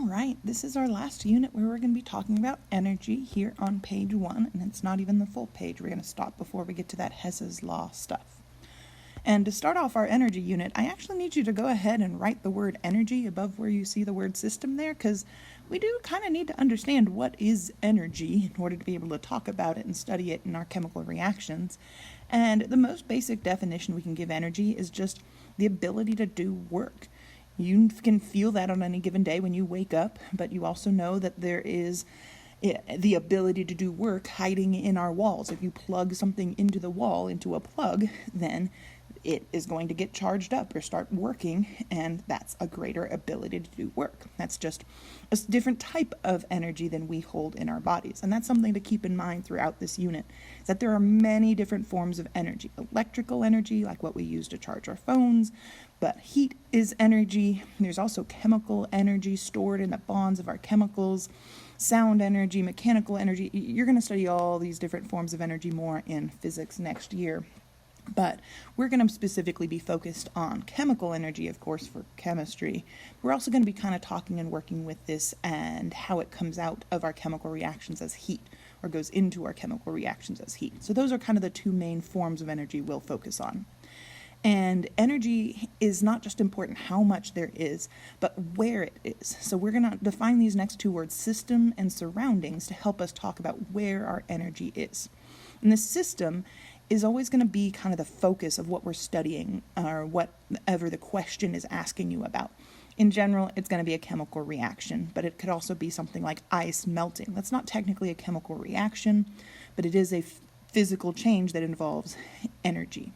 right, this is our last unit where we're going to be talking about energy here on page 1, and it's not even the full page. We're going to stop before we get to that Hess's Law stuff. And to start off our energy unit, I actually need you to go ahead and write the word energy above where you see the word system there, because we do kind of need to understand what is energy in order to be able to talk about it and study it in our chemical reactions. And the most basic definition we can give energy is just the ability to do work. You can feel that on any given day when you wake up, but you also know that there is the ability to do work hiding in our walls. If you plug something into the wall, into a plug, then it is going to get charged up or start working, and that's a greater ability to do work. That's just a different type of energy than we hold in our bodies, and that's something to keep in mind throughout this unit, is that there are many different forms of energy. Electrical energy, like what we use to charge our phones, but heat is energy. There's also chemical energy stored in the bonds of our chemicals, sound energy, mechanical energy. You're going to study all these different forms of energy more in physics next year. But we're going to specifically be focused on chemical energy, of course, for chemistry. We're also going to be kind of talking and working with this and how it comes out of our chemical reactions as heat, or goes into our chemical reactions as heat. So those are kind of the two main forms of energy we'll focus on. And energy is not just important how much there is, but where it is. So we're going to define these next two words, system and surroundings, to help us talk about where our energy is. And the system is always going to be kind of the focus of what we're studying, or whatever the question is asking you about. In general, it's going to be a chemical reaction, but it could also be something like ice melting. That's not technically a chemical reaction, but it is a physical change that involves energy.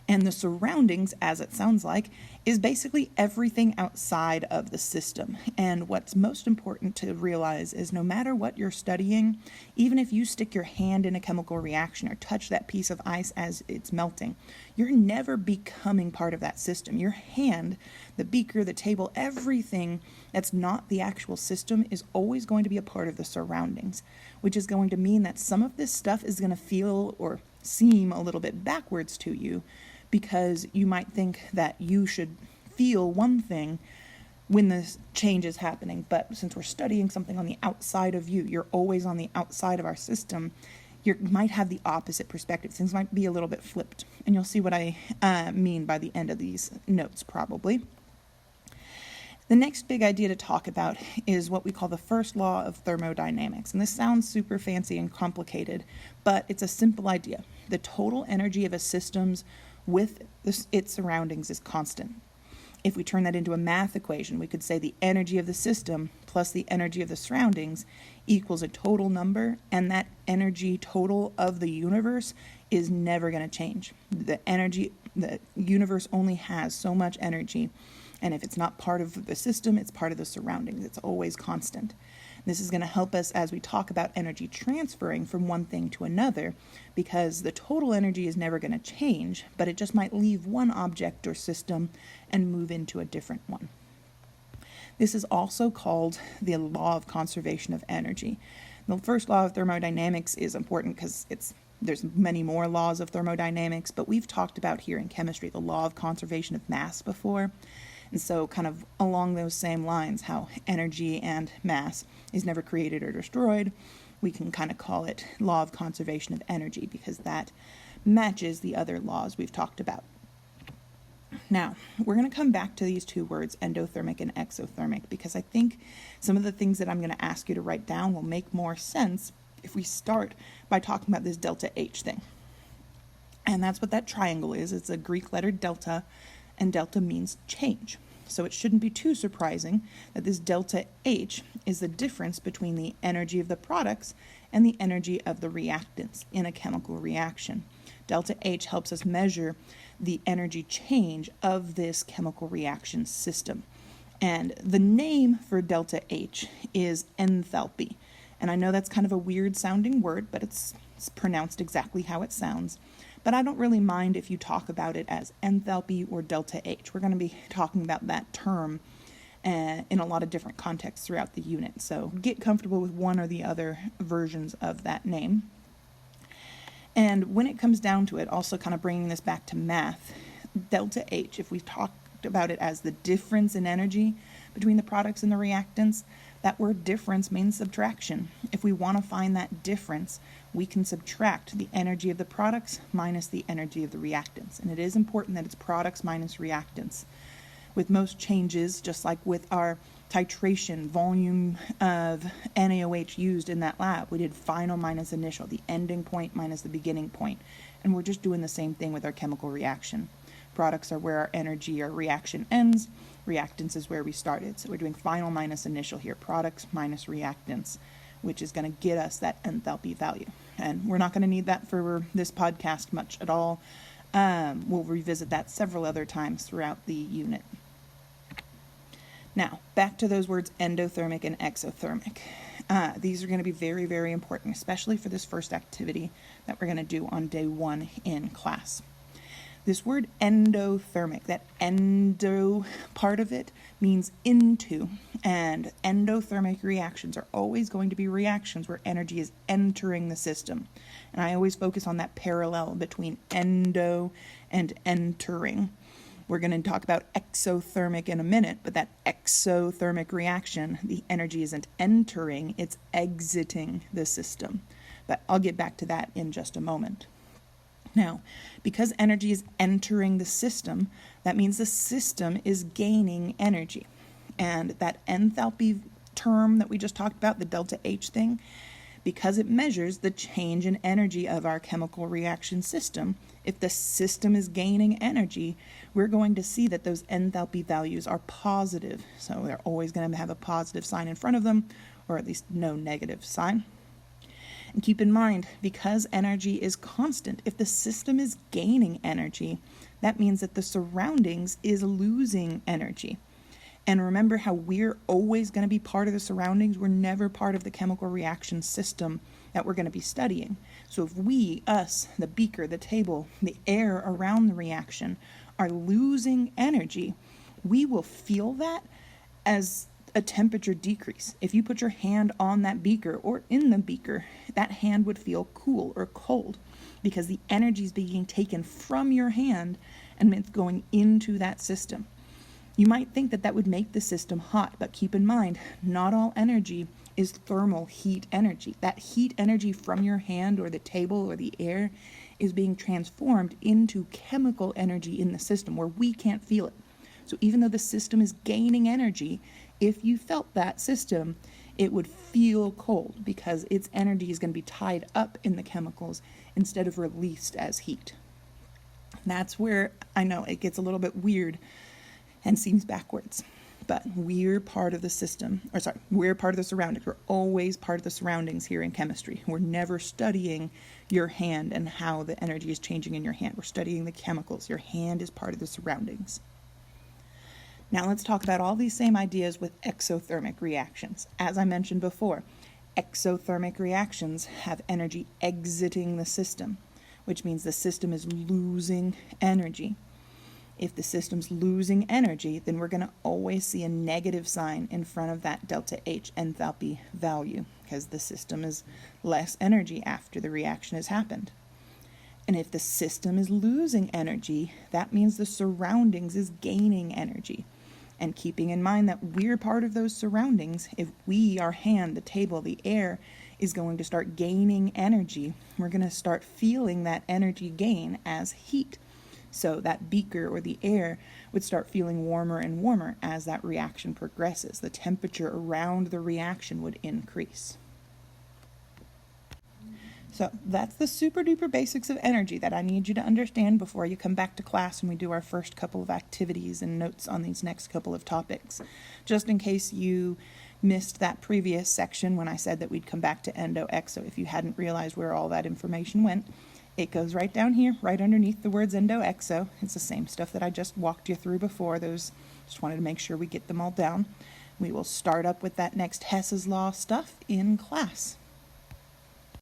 And the surroundings, as it sounds like, is basically everything outside of the system. And what's most important to realize is no matter what you're studying, even if you stick your hand in a chemical reaction or touch that piece of ice as it's melting, you're never becoming part of that system. Your hand, the beaker, the table, everything that's not the actual system is always going to be a part of the surroundings, which is going to mean that some of this stuff is going to feel or seem a little bit backwards to you, because you might think that you should feel one thing when this change is happening. But since we're studying something on the outside of you, you're always on the outside of our system, you might have the opposite perspective. Things might be a little bit flipped. And you'll see what I mean by the end of these notes, probably. The next big idea to talk about is what we call the first law of thermodynamics. And this sounds super fancy and complicated, but it's a simple idea. The total energy of a system's with its surroundings is constant. If we turn that into a math equation, we could say the energy of the system plus the energy of the surroundings equals a total number, and that energy total of the universe is never going to change. The universe only has so much energy, and if it's not part of the system, it's part of the surroundings. It's always constant. This is going to help us as we talk about energy transferring from one thing to another, because the total energy is never going to change, but it just might leave one object or system and move into a different one. This is also called the law of conservation of energy. The first law of thermodynamics is important because there's many more laws of thermodynamics, but we've talked about here in chemistry the law of conservation of mass before. And so kind of along those same lines, how energy and mass is never created or destroyed, we can kind of call it law of conservation of energy, because that matches the other laws we've talked about. Now, we're going to come back to these two words, endothermic and exothermic, because I think some of the things that I'm going to ask you to write down will make more sense if we start by talking about this delta H thing. And that's what that triangle is. It's a Greek letter delta, and delta means change. So it shouldn't be too surprising that this delta H is the difference between the energy of the products and the energy of the reactants in a chemical reaction. Delta H helps us measure the energy change of this chemical reaction system. And the name for delta H is enthalpy. And I know that's kind of a weird sounding word, but it's pronounced exactly how it sounds. But I don't really mind if you talk about it as enthalpy or delta H. We're going to be talking about that term in a lot of different contexts throughout the unit. So get comfortable with one or the other versions of that name. And when it comes down to it, also kind of bringing this back to math, delta H, if we talked about it as the difference in energy between the products and the reactants, that word difference means subtraction. If we want to find that difference, we can subtract the energy of the products minus the energy of the reactants. And it is important that it's products minus reactants. With most changes, just like with our titration volume of NaOH used in that lab, we did final minus initial, the ending point minus the beginning point. And we're just doing the same thing with our chemical reaction. Products are where our energy or reaction ends. Reactants is where we started. So we're doing final minus initial here, products minus reactants, which is going to get us that enthalpy value. And we're not going to need that for this podcast much at all. We'll revisit that several other times throughout the unit. Now, back to those words endothermic and exothermic. These are going to be very, very important, especially for this first activity that we're going to do on day 1 in class. This word endothermic, that endo part of it means into, and endothermic reactions are always going to be reactions where energy is entering the system. And I always focus on that parallel between endo and entering. We're going to talk about exothermic in a minute, but that exothermic reaction, the energy isn't entering, it's exiting the system. But I'll get back to that in just a moment. Now, because energy is entering the system, that means the system is gaining energy. And that enthalpy term that we just talked about, the delta H thing, because it measures the change in energy of our chemical reaction system, if the system is gaining energy, we're going to see that those enthalpy values are positive. So they're always going to have a positive sign in front of them, or at least no negative sign. And keep in mind, because energy is constant, if the system is gaining energy, that means that the surroundings is losing energy. And remember how we're always going to be part of the surroundings. We're never part of the chemical reaction system that we're going to be studying. So if we, us, the beaker, the table, the air around the reaction are losing energy, we will feel that as a temperature decrease. If you put your hand on that beaker or in the beaker, that hand would feel cool or cold because the energy is being taken from your hand and it's going into that system. You might think that that would make the system hot, but keep in mind, not all energy is thermal heat energy. That heat energy from your hand or the table or the air is being transformed into chemical energy in the system where we can't feel it. So even though the system is gaining energy, if you felt that system, it would feel cold because its energy is going to be tied up in the chemicals instead of released as heat. That's where I know it gets a little bit weird and seems backwards. But we're part of the system, we're part of the surroundings. We're always part of the surroundings here in chemistry. We're never studying your hand and how the energy is changing in your hand. We're studying the chemicals. Your hand is part of the surroundings. Now let's talk about all these same ideas with exothermic reactions. As I mentioned before, exothermic reactions have energy exiting the system, which means the system is losing energy. If the system's losing energy, then we're going to always see a negative sign in front of that delta H enthalpy value because the system is less energy after the reaction has happened. And if the system is losing energy, that means the surroundings is gaining energy. And keeping in mind that we're part of those surroundings, if we, our hand, the table, the air, is going to start gaining energy, we're going to start feeling that energy gain as heat. So that beaker or the air would start feeling warmer and warmer as that reaction progresses. The temperature around the reaction would increase. So that's the super duper basics of energy that I need you to understand before you come back to class and we do our first couple of activities and notes on these next couple of topics. Just in case you missed that previous section when I said that we'd come back to endo-exo, if you hadn't realized where all that information went, it goes right down here, right underneath the words endo-exo. It's the same stuff that I just walked you through before. Just wanted to make sure we get them all down. We will start up with that next Hess's Law stuff in class.